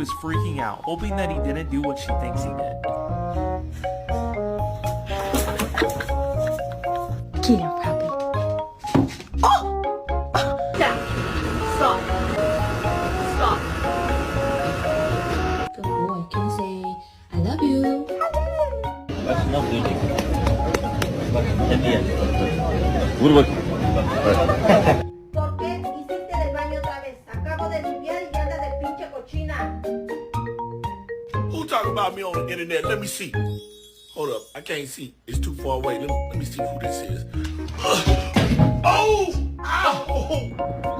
was freaking out, hoping that he didn't do what she thinks he did. Get him, puppy. Yeah. Stop. Stop. Good boy. Can you say, I love you? That's not good. Woodworking. ¿Por qué hiciste del baño otra vez? Acabo de limpiar y anda de pinche cochina. Who talking about me on the internet? Let me see. Hold up, I can't see. It's too far away. Let me see who this is. Oh! Ow!